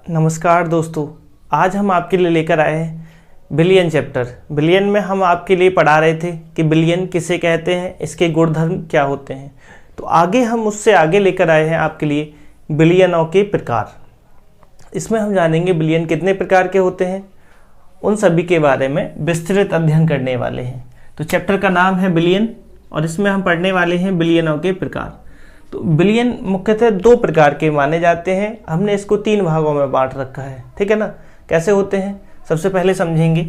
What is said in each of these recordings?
नमस्कार दोस्तों, आज हम आपके लिए लेकर आए हैं बिलियन चैप्टर। बिलियन में हम आपके लिए पढ़ा रहे थे कि बिलियन किसे कहते हैं, इसके गुणधर्म क्या होते हैं। तो आगे हम उससे आगे लेकर आए हैं आपके लिए बिलियनों के प्रकार। इसमें हम जानेंगे बिलियन कितने प्रकार के होते हैं, उन सभी के बारे में विस्तृत अध्ययन करने वाले हैं। तो चैप्टर का नाम है बिलियन और इसमें हम पढ़ने वाले हैं बिलियनों के प्रकार। तो बिलियन मुख्यतः दो प्रकार के माने जाते हैं। हमने इसको 3 भागों में बांट रखा है, ठीक है ना। कैसे होते हैं सबसे पहले समझेंगे।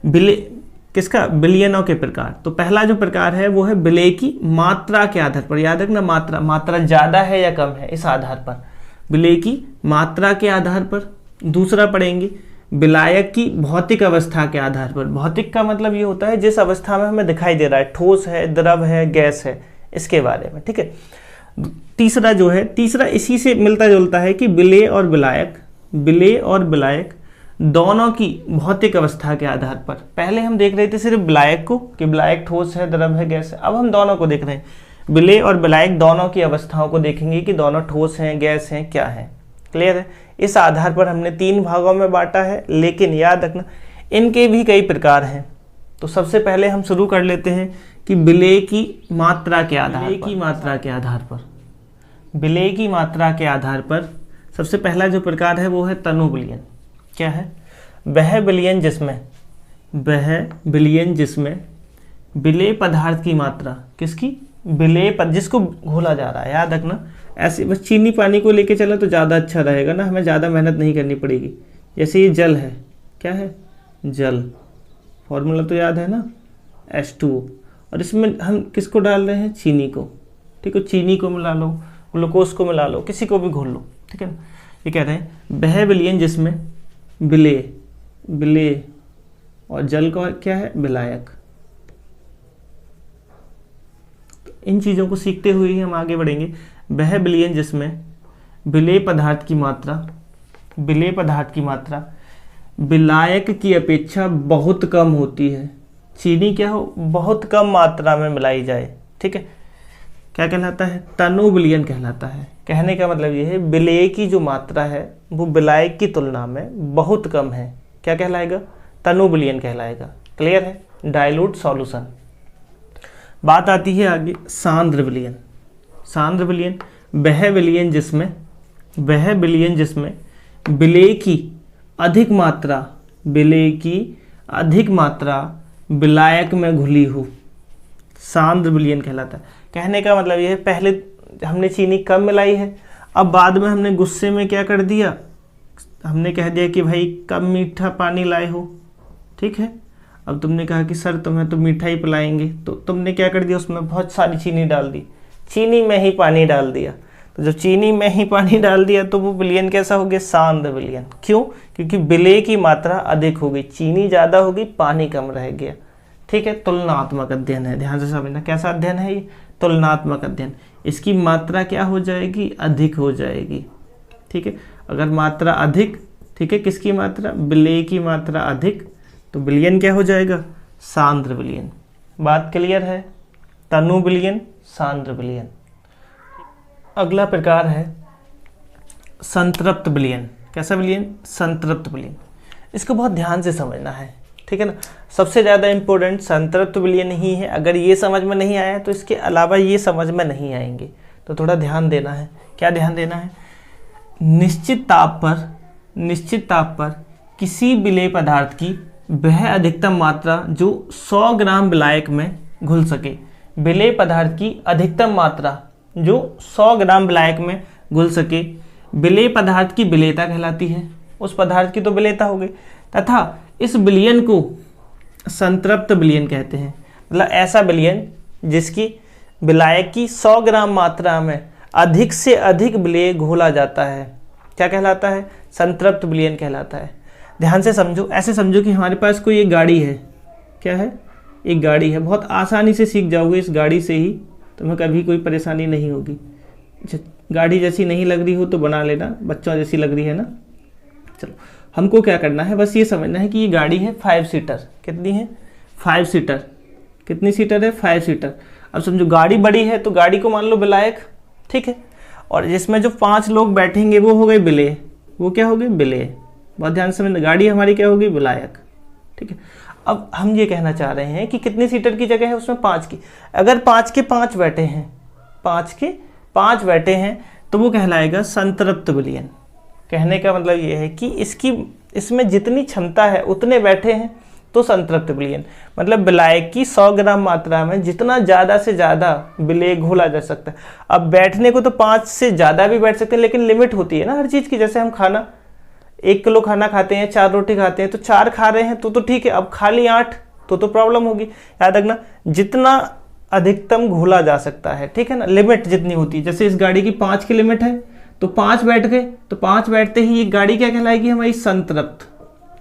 बिलियनों के प्रकार। तो पहला जो प्रकार है वो है विलय की मात्रा के आधार पर। याद रखना, मात्रा ज़्यादा है या कम है, इस आधार पर, विलय की मात्रा के आधार पर। दूसरा पढ़ेंगे विलायक की भौतिक अवस्था के आधार पर। भौतिक का मतलब ये होता है जिस अवस्था में हमें दिखाई दे रहा है, ठोस है, द्रव है, गैस है, इसके बारे में, ठीक है। तीसरा इसी से मिलता जुलता है कि विलय और विलायक दोनों की भौतिक अवस्था के आधार पर। पहले हम देख रहे थे सिर्फ विलायक को कि विलायक ठोस है, द्रव है, गैस है। अब हम दोनों को देख रहे हैं, विलय और विलायक दोनों की अवस्थाओं को देखेंगे कि दोनों ठोस हैं, गैस हैं, क्या है। क्लियर है। इस आधार पर हमने 3 भागों में बांटा है, लेकिन याद रखना इनके भी कई प्रकार हैं। तो सबसे पहले हम शुरू कर लेते हैं कि विलय की मात्रा के आधार पर सबसे पहला जो प्रकार है वो है तनु विलयन। क्या है? वह विलयन जिसमें विलय पदार्थ की मात्रा, किसकी? जिसको घोला जा रहा है। याद रखना, ऐसे बस चीनी पानी को लेके चला तो ज़्यादा अच्छा रहेगा ना, हमें ज़्यादा मेहनत नहीं करनी पड़ेगी। जैसे ये जल है, क्या है? जल। फॉर्मूला तो याद है ना, H2O। और इसमें हम किसको डाल रहे हैं? चीनी को, ठीक है। चीनी को मिला लो, ग्लूकोज को मिला लो, किसी को भी घोल लो, ठीक है ना। ये कह रहे हैं वह विलयन जिसमें विलय और जल का क्या है? विलायक। इन चीज़ों को सीखते हुए ही हम आगे बढ़ेंगे। वह विलयन जिसमें विलय पदार्थ की मात्रा विलायक की अपेक्षा बहुत कम होती है। चीनी क्या हो? बहुत कम मात्रा में मिलाई जाए, ठीक है। क्या कहलाता है? तनु विलयन कहलाता है। कहने का मतलब ये है विलय की जो मात्रा है वो विलायक की तुलना में बहुत कम है। क्या कहलाएगा? तनु विलयन कहलाएगा। क्लियर है। Dilute solution. बात आती है आगे सांद्र विलयन। वह विलयन जिसमें विलय की अधिक मात्रा विलायक में घुली हो, सांद्र विलयन कहलाता है। कहने का मतलब ये है पहले हमने चीनी कम मिलाई है, अब बाद में हमने गुस्से में क्या कर दिया, हमने कह दिया कि भाई कम मीठा पानी लाए हो, ठीक है। अब तुमने कहा कि सर तुम्हें तो मीठा ही पिलाएंगे, तो तुमने क्या कर दिया, उसमें बहुत सारी चीनी डाल दी, चीनी में ही पानी डाल दिया। तो जब चीनी में ही पानी डाल दिया तो वो विलयन कैसा हो गया? सांद्र विलयन। क्यों? क्योंकि विलय की मात्रा अधिक हो गई, चीनी ज़्यादा हो गई, पानी कम रह गया, ठीक है। तुलनात्मक अध्ययन है, ध्यान से समझना। कैसा अध्ययन है ये? तुलनात्मक अध्ययन। इसकी मात्रा क्या हो जाएगी? अधिक हो जाएगी, ठीक है। अगर मात्रा अधिक, ठीक है, किसकी मात्रा? विलय की मात्रा अधिक, तो विलयन क्या हो जाएगा? सांद्र विलयन। बात क्लियर है? तनु विलयन, सांद्र विलयन। अगला प्रकार है संतृप्त विलयन। कैसा विलयन? संतृप्त विलयन। इसको बहुत ध्यान से समझना है, ठीक है ना। सबसे ज़्यादा इंपॉर्टेंट संतृप्त विलयन ही है। अगर ये समझ में नहीं आया तो इसके अलावा ये समझ में नहीं आएंगे, तो थोड़ा ध्यान देना है। क्या ध्यान देना है? निश्चित ताप पर किसी विलय पदार्थ की वह अधिकतम मात्रा जो 100 ग्राम विलायक में घुल सके। विलय पदार्थ की अधिकतम मात्रा जो 100 ग्राम विलायक में घुल सके, विलय पदार्थ की विलेयता कहलाती है। उस पदार्थ की तो विलेयता हो गई, तथा इस विलयन को संतृप्त विलयन कहते हैं। मतलब ऐसा विलयन जिसकी विलायक की 100 ग्राम मात्रा में अधिक से अधिक विलय घोला जाता है, क्या कहलाता है? संतृप्त विलयन कहलाता है। ध्यान से समझो। ऐसे समझो कि हमारे पास कोई एक गाड़ी है। क्या है? एक गाड़ी है। बहुत आसानी से सीख जाओगे इस गाड़ी से ही, तुम्हें कभी कोई परेशानी नहीं होगी। गाड़ी जैसी नहीं लग रही हो तो बना लेना, बच्चों जैसी लग रही है ना। चलो, हमको क्या करना है, बस ये समझना है कि ये गाड़ी है 5 सीटर। कितनी है? 5 सीटर। कितनी सीटर है? 5 सीटर। अब समझो गाड़ी बड़ी है तो गाड़ी को मान लो विलायक, ठीक है। और जिसमें जो 5 लोग बैठेंगे वो हो गए विलय। वो क्या होगी, विलेय। बहुत ध्यान से समझना, गाड़ी हमारी क्या होगी, विलायक। ठीक है, अब हम ये कहना चाह रहे हैं कि कितने सीटर की जगह है उसमें 5 की। अगर 5 के 5 बैठे हैं, 5 के 5 बैठे हैं तो वो कहलाएगा संतृप्त विलयन। कहने का मतलब ये है कि इसमें जितनी क्षमता है उतने बैठे हैं तो संतृप्त विलयन। मतलब विलायक की 100 ग्राम मात्रा में जितना ज़्यादा से ज़्यादा विलेय घोला जा सकता है। अब बैठने को तो 5 से ज़्यादा भी बैठ सकते हैं, लेकिन लिमिट होती है ना हर चीज़ की। जैसे हम खाना 1 किलो खाना खाते हैं, 4 रोटी खाते हैं, तो 4 खा रहे हैं तो ठीक है। अब खाली 8 तो प्रॉब्लम होगी। याद रखना, जितना अधिकतम घोला जा सकता है, ठीक है ना, लिमिट जितनी होती है। जैसे इस गाड़ी की 5 की लिमिट है तो 5 बैठ गए, तो 5 बैठते ही ये गाड़ी क्या कहलाएगी हमारी, संतृप्त।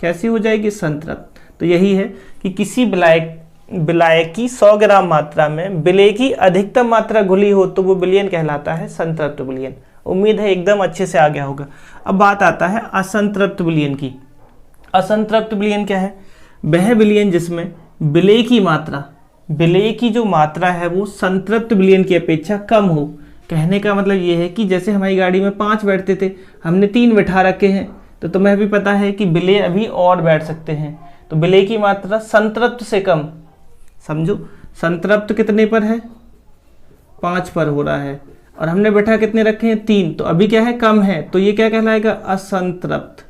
कैसी हो जाएगी, संतृप्त। तो यही है कि किसी विलायक की 100 ग्राम मात्रा में विलेय की अधिकतम मात्रा घुली हो तो वो विलयन कहलाता है संतृप्त विलयन। उम्मीद है एकदम अच्छे से आ गया होगा। अब बात आता है असंतृप्त विलयन की। असंतृप्त विलयन क्या है, वह विलयन जिसमें विलेय की मात्रा, विलेय की जो मात्रा है वो संतृप्त विलयन की अपेक्षा कम हो। कहने का मतलब ये है कि जैसे हमारी गाड़ी में 5 बैठते थे, हमने 3 बिठा रखे हैं, तो तुम्हें भी पता है कि विलेय अभी और बैठ सकते हैं। तो विलेय की मात्रा संतृप्त से कम, समझो संतृप्त कितने पर है, 5 पर हो रहा है, और हमने बैठा कितने रखे हैं, 3, तो अभी क्या है, कम है, तो ये क्या कहलाएगा, असंतृप्त।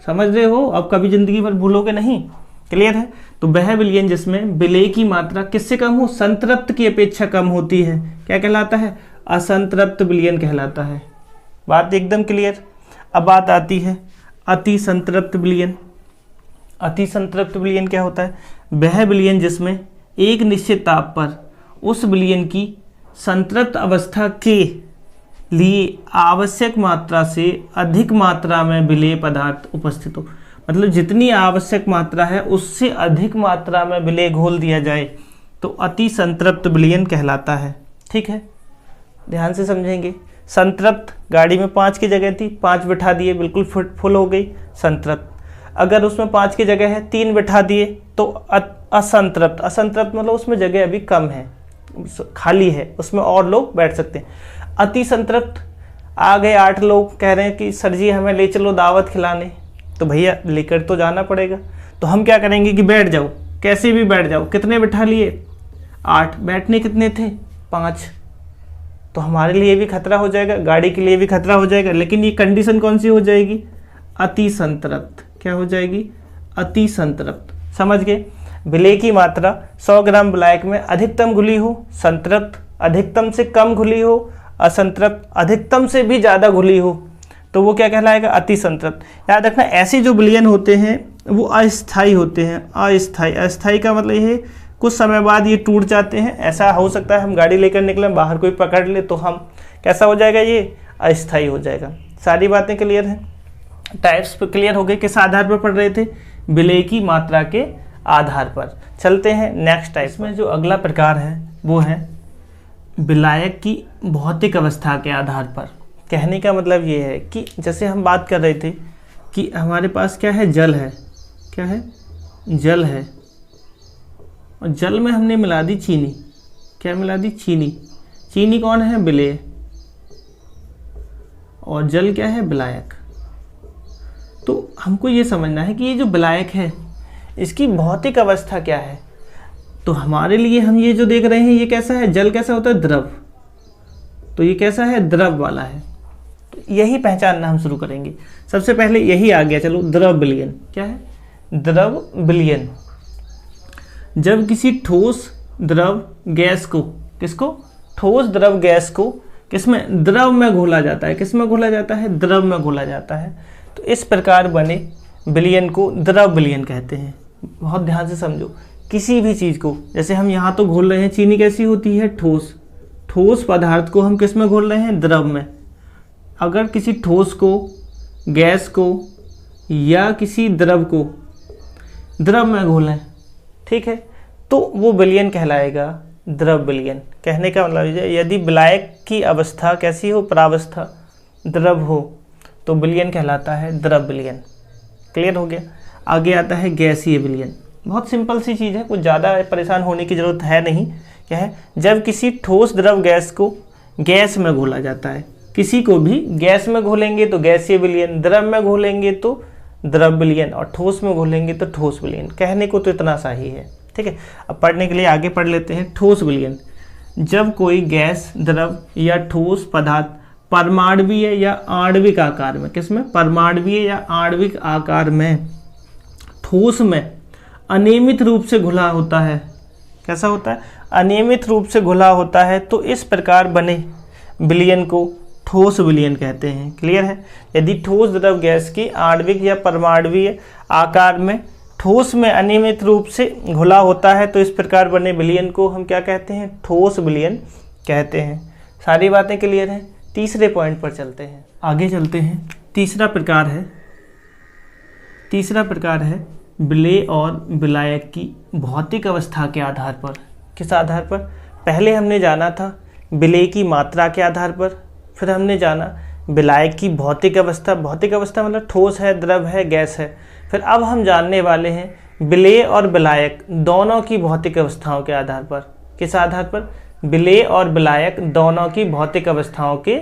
समझ रहे हो, अब कभी जिंदगी भर भूलोगे नहीं। क्लियर है। तो वह विलयन जिसमें विलेय की मात्रा किससे कम हो, संतृप्त की अपेक्षा कम होती है, क्या कहलाता है, असंतृप्त विलयन कहलाता है। बात एकदम क्लियर। अब बात आती है अति संतृप्त विलयन। अति संतृप्त विलयन क्या होता है, वह विलयन जिसमें एक निश्चित ताप पर उस विलयन की संतृप्त अवस्था के लिए आवश्यक मात्रा से अधिक मात्रा में विलेय पदार्थ उपस्थित हो। मतलब जितनी आवश्यक मात्रा है उससे अधिक मात्रा में विलेय घोल दिया जाए तो अति संतृप्त विलयन कहलाता है। ठीक है, ध्यान से समझेंगे। संतृप्त, गाड़ी में 5 की जगह थी, 5 बिठा दिए, बिल्कुल फुल हो गई, संतृप्त। अगर उसमें 5 की जगह है, 3 बिठा दिए तो असंतृप्त। असंतृप्त मतलब उसमें जगह अभी कम है, खाली है, उसमें और लोग बैठ सकते हैं। अति संतृप्त, आ गए 8 लोग, कह रहे हैं कि सर जी हमें ले चलो दावत खिलाने, तो भैया लेकर तो जाना पड़ेगा। तो हम क्या करेंगे कि बैठ जाओ, कैसे भी बैठ जाओ। कितने बिठा लिए, 8, बैठने कितने थे, 5। तो हमारे लिए भी खतरा हो जाएगा, गाड़ी के लिए भी खतरा हो जाएगा। लेकिन ये कंडीशन कौन सी हो जाएगी, अति संतृप्त। क्या हो जाएगी, अति संतृप्त। समझ गए। विलेय की मात्रा 100 ग्राम विलायक में अधिकतम घुली हो, संतृप्त अधिकतम से कम घुली हो, असंतृप्त अधिकतम से भी ज़्यादा घुली हो, तो वो क्या कहलाएगा, अति संतृप्त। याद रखना, ऐसे जो विलयन होते हैं वो अस्थायी होते हैं। अस्थायी, अस्थायी का मतलब ये कुछ समय बाद ये टूट जाते हैं। ऐसा हो सकता है हम गाड़ी लेकर निकलें, बाहर कोई पकड़ ले तो हम कैसा हो जाएगा, ये अस्थायी हो जाएगा। सारी बातें क्लियर हैं। टाइप्स पर क्लियर हो गए, किस आधार पर पढ़ रहे थे, विलेय की मात्रा के आधार पर। चलते हैं नेक्स्ट टाइप में। जो अगला प्रकार है वो है विलायक की भौतिक अवस्था के आधार पर। कहने का मतलब ये है कि जैसे हम बात कर रहे थे कि हमारे पास क्या है, जल है, क्या है, जल है, और जल में हमने मिला दी चीनी। क्या मिला दी, चीनी। चीनी कौन है, विलेय, और जल क्या है, विलायक। तो हमको ये समझना है कि ये जो विलायक है इसकी भौतिक अवस्था क्या है। तो हमारे लिए हम ये जो देख रहे हैं ये कैसा है, जल कैसा होता है, द्रव। तो ये कैसा है, द्रव वाला है। तो यही पहचानना हम शुरू करेंगे। सबसे पहले यही आ गया, चलो द्रव विलयन। क्या है, द्रव विलयन। जब किसी ठोस द्रव गैस को, किसको, ठोस द्रव गैस को किसमें, द्रव में घोला जाता है। किसमें घोला जाता है, द्रव में घोला जाता है। तो इस प्रकार बने विलयन को द्रव विलयन कहते हैं। बहुत ध्यान से समझो, किसी भी चीज़ को, जैसे हम यहाँ तो घोल रहे हैं, चीनी कैसी होती है, ठोस। ठोस पदार्थ को हम किस में घोल रहे हैं, द्रव में। अगर किसी ठोस को, गैस को या किसी द्रव को द्रव में घोलें, ठीक है, तो वो विलयन कहलाएगा द्रव विलयन। कहने का मतलब यदि विलायक की अवस्था कैसी हो, प्रावस्था, द्रव हो, तो विलयन कहलाता है द्रव विलयन। क्लियर हो गया। आगे आता है गैसीय विलयन। बहुत सिंपल सी चीज़ है, कुछ ज़्यादा परेशान होने की ज़रूरत है नहीं। क्या है, जब किसी ठोस द्रव गैस को गैस में घोला जाता है। किसी को भी गैस में घोलेंगे तो गैसीय विलयन, द्रव में घोलेंगे तो द्रव विलयन और ठोस में घोलेंगे तो ठोस विलयन। कहने को तो इतना सा ही है, ठीक है। अब पढ़ने के लिए आगे पढ़ लेते हैं। ठोस विलयन, जब कोई गैस, द्रव या ठोस पदार्थ परमाणुवीय या आणविक आकार में, किसमें, परमाणुवीय या आणविक आकार में ठोस में अनियमित रूप से घुला होता है। कैसा होता है, अनियमित रूप से घुला होता है, तो इस प्रकार बने विलयन को ठोस विलयन कहते हैं। क्लियर है। यदि ठोस द्रव गैस की आणविक या परमाणुवीय आकार में ठोस में अनियमित रूप से घुला होता है, तो इस प्रकार बने विलयन को हम क्या कहते हैं, ठोस विलयन कहते हैं। सारी बातें क्लियर हैं। तीसरे पॉइंट पर चलते हैं, आगे चलते हैं। तीसरा प्रकार है विलेय और विलायक की भौतिक अवस्था के आधार पर। किस आधार पर, पहले हमने जाना था विलेय की मात्रा के आधार पर, फिर हमने जाना विलायक की भौतिक अवस्था। भौतिक अवस्था मतलब ठोस है, द्रव है, गैस है। फिर अब हम जानने वाले हैं विलेय और विलायक दोनों की भौतिक अवस्थाओं के आधार पर। किस आधार पर, विलेय और विलायक दोनों की भौतिक अवस्थाओं के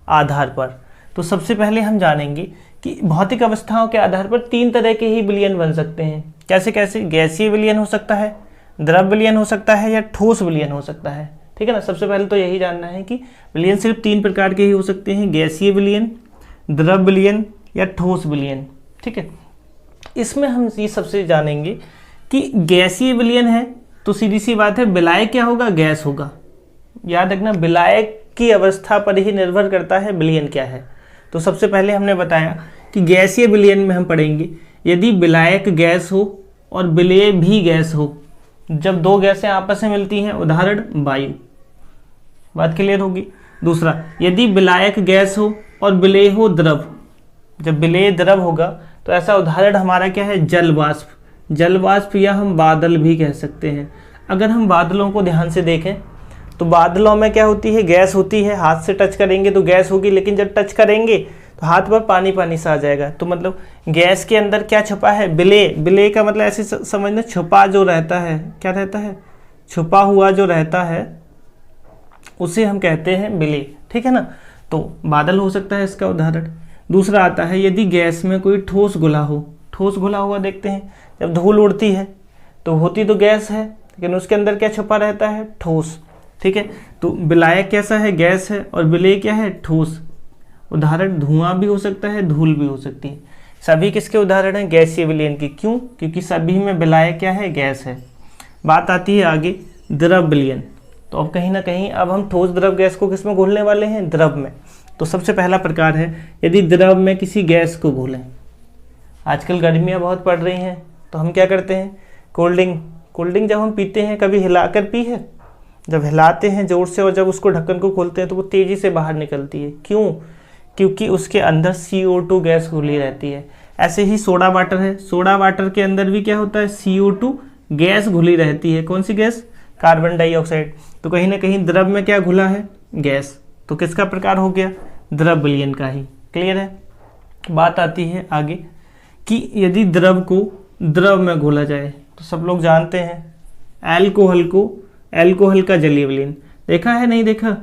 आधार पर। तो सबसे पहले हम जानेंगे कि भौतिक अवस्थाओं के आधार पर 3 तरह के ही विलयन बन सकते हैं। कैसे कैसे, गैसीय विलयन हो सकता है, द्रव विलयन हो सकता है या ठोस विलयन हो सकता है, ठीक है ना। सबसे पहले तो यही जानना है कि विलयन सिर्फ 3 प्रकार के ही हो सकते हैं, गैसीय विलयन, द्रव विलयन या ठोस विलयन, ठीक है। इसमें हम ये सबसे जानेंगे कि गैसीय विलयन है तो सीधी सी बात है विलायक क्या होगा, गैस होगा। याद रखना विलायक की अवस्था पर ही निर्भर करता है विलयन क्या है। तो सबसे पहले हमने बताया कि गैसीय विलयन में हम पढ़ेंगे यदि विलायक गैस हो और विलेय भी गैस हो, जब 2 गैसें आपस में मिलती हैं, उदाहरण वायु। बात क्लियर होगी। दूसरा, यदि विलायक गैस हो और विलेय हो द्रव, जब विलेय द्रव होगा तो ऐसा उदाहरण हमारा क्या है, जलवाष्प। जलवाष्प या हम बादल भी कह सकते हैं। अगर हम बादलों को ध्यान से देखें तो बादलों में क्या होती है, गैस होती है। हाथ से टच करेंगे तो गैस होगी, लेकिन जब टच करेंगे तो हाथ पर पानी पानी सा आ जाएगा। तो मतलब गैस के अंदर क्या छुपा है, विलेय। विलेय का मतलब ऐसे समझना, छुपा जो रहता है, क्या रहता है, छुपा हुआ जो रहता है उसे हम कहते हैं विलेय, ठीक है ना। तो बादल हो सकता है इसका उदाहरण। दूसरा आता है यदि गैस में कोई ठोस घुला हो। ठोस घुला हुआ देखते हैं, जब धूल उड़ती है तो होती तो गैस है, लेकिन उसके अंदर क्या छुपा रहता है, ठोस, ठीक है। तो विलायक कैसा है, गैस है, और विलेय क्या है, ठोस। उदाहरण धुआं भी हो सकता है, धूल भी हो सकती है। सभी किसके उदाहरण हैं, गैसीय विलयन की। क्यों, क्योंकि सभी में विलायक क्या है, गैस है। बात आती है आगे द्रव विलयन। तो अब कहीं ना कहीं अब हम ठोस द्रव गैस को किस में घोलने वाले हैं, द्रव में। तो सबसे पहला प्रकार है यदि द्रव में किसी गैस को घोलें। आजकल गर्मियाँ बहुत पड़ रही हैं तो हम क्या करते हैं, कोल्ड ड्रिंक जब हम पीते हैं, कभी हिलाकर पी है, जब हिलाते हैं ज़ोर से और जब उसको ढक्कन को खोलते हैं तो वो तेज़ी से बाहर निकलती है। क्यों, क्योंकि उसके अंदर CO2 गैस घुली रहती है। ऐसे ही सोडा वाटर है, सोडा वाटर के अंदर भी क्या होता है, CO2 गैस घुली रहती है। कौन सी गैस, कार्बन डाइऑक्साइड। तो कहीं ना कहीं द्रव में क्या घुला है, गैस। तो किसका प्रकार हो गया, द्रव विलयन का ही। क्लियर है। बात आती है आगे कि यदि द्रव को द्रव में घोला जाए, तो सब लोग जानते हैं एल्कोहल का जलीय विलयन। देखा है, नहीं देखा,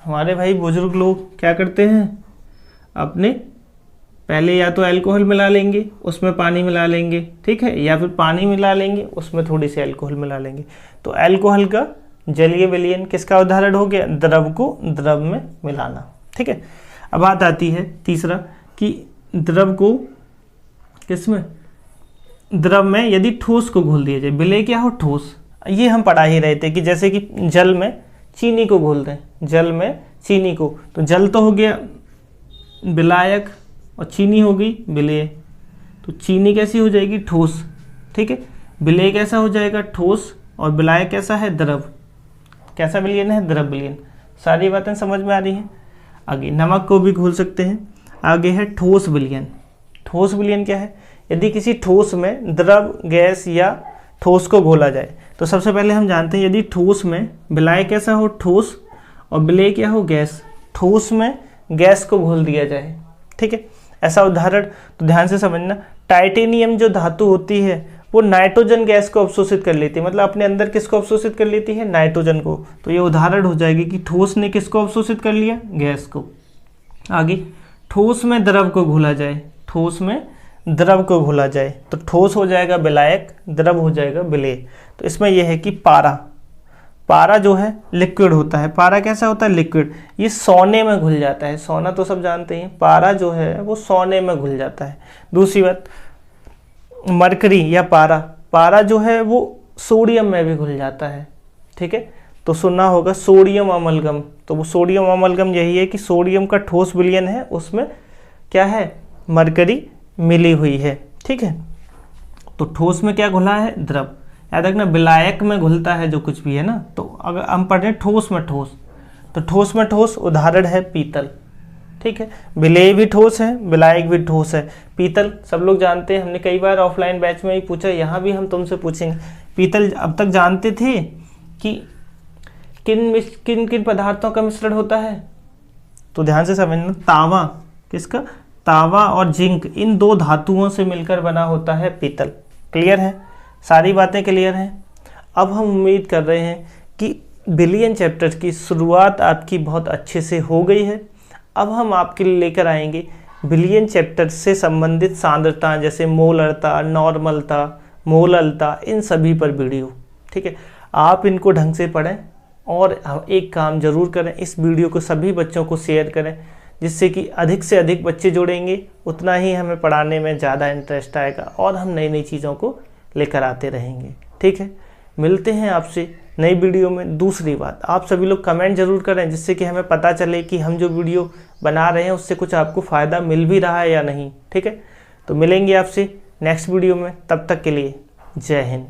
हमारे भाई बुजुर्ग लोग क्या करते हैं, अपने पहले या तो अल्कोहल मिला लेंगे, उसमें पानी मिला लेंगे, ठीक है, या फिर पानी मिला लेंगे, उसमें थोड़ी सी अल्कोहल मिला लेंगे। तो अल्कोहल का जलीय विलयन किसका उदाहरण हो गया, द्रव को द्रव में मिलाना, ठीक है। अब बात आती है तीसरा कि द्रव को किसमें, द्रव में यदि ठोस को घोल दिया जाए। विलेय क्या हो, ठोस। ये हम पढ़ा ही रहे थे कि जैसे कि जल में चीनी को घोल दें, जल में चीनी को, तो जल तो हो गया विलायक और चीनी हो गई विलेय। तो चीनी कैसी हो जाएगी, ठोस, ठीक है। विलेय कैसा हो जाएगा, ठोस, और विलायक कैसा है, द्रव। कैसा विलयन है, द्रव विलयन। सारी बातें समझ में आ रही हैं। आगे नमक को भी घोल सकते हैं। आगे है ठोस विलयन। ठोस विलयन क्या है, यदि किसी ठोस में द्रव, गैस या ठोस को घोला जाए। तो सबसे पहले हम जानते हैं यदि ठोस में विलायक कैसा हो, ठोस, और विलेय क्या हो, गैस। ठोस में गैस को घोल दिया जाए, ठीक है। ऐसा उदाहरण तो ध्यान से समझना, टाइटेनियम जो धातु होती है वो नाइट्रोजन गैस को अवशोषित कर लेती है, मतलब अपने अंदर किसको अवशोषित कर लेती है, नाइट्रोजन को। तो ये उदाहरण हो जाएगी कि ठोस ने किसको अवशोषित कर लिया, गैस को। आगे, ठोस में द्रव को घोला जाए, ठोस में द्रव को घोला जाए तो ठोस हो जाएगा विलायक, द्रव हो जाएगा विलेय। तो इसमें यह है कि पारा जो है लिक्विड होता है। पारा कैसा होता है, लिक्विड। ये सोने में घुल जाता है, सोना तो सब जानते हैं, पारा जो है वो सोने में घुल जाता है। दूसरी बात, मरकरी या पारा जो है वो सोडियम में भी घुल जाता है, ठीक है। तो सुनना होगा सोडियम अमलगम, तो वो सोडियम अमलगम यही है कि सोडियम का ठोस विलयन है, उसमें क्या है, मरकरी मिली हुई है, ठीक है। तो ठोस में क्या घुला है, द्रव। याद रखना विलायक में घुलता है जो कुछ भी है ना। तो अगर हम पढ़ रहे हैं ठोस में ठोस, तो ठोस में ठोस उदाहरण है पीतल, ठीक है। विलेय भी ठोस है, विलायक भी ठोस है। पीतल सब लोग जानते हैं, हमने कई बार ऑफलाइन बैच में ही पूछा, यहाँ भी हम तुमसे पूछेंगे। पीतल अब तक जानते थे कि किन किन पदार्थों का मिश्रण होता है, तो ध्यान से समझना। तांबा, किसका, तांबा और जिंक, इन दो धातुओं से मिलकर बना होता है पीतल। क्लियर है, सारी बातें क्लियर हैं। अब हम उम्मीद कर रहे हैं कि विलयन चैप्टर की शुरुआत आपकी बहुत अच्छे से हो गई है। अब हम आपके लिए लेकर आएंगे विलयन चैप्टर से संबंधित सांद्रता, जैसे मोलरता, नॉर्मलता, मोललता, इन सभी पर वीडियो, ठीक है। आप इनको ढंग से पढ़ें और एक काम जरूर करें, इस वीडियो को सभी बच्चों को शेयर करें, जिससे कि अधिक से अधिक बच्चे जुड़ेंगे, उतना ही हमें पढ़ाने में ज़्यादा इंटरेस्ट आएगा और हम नई नई चीज़ों को लेकर आते रहेंगे, ठीक है। मिलते हैं आपसे नई वीडियो में। दूसरी बात, आप सभी लोग कमेंट जरूर करें, जिससे कि हमें पता चले कि हम जो वीडियो बना रहे हैं उससे कुछ आपको फ़ायदा मिल भी रहा है या नहीं, ठीक है। तो मिलेंगे आपसे नेक्स्ट वीडियो में, तब तक के लिए जय हिंद।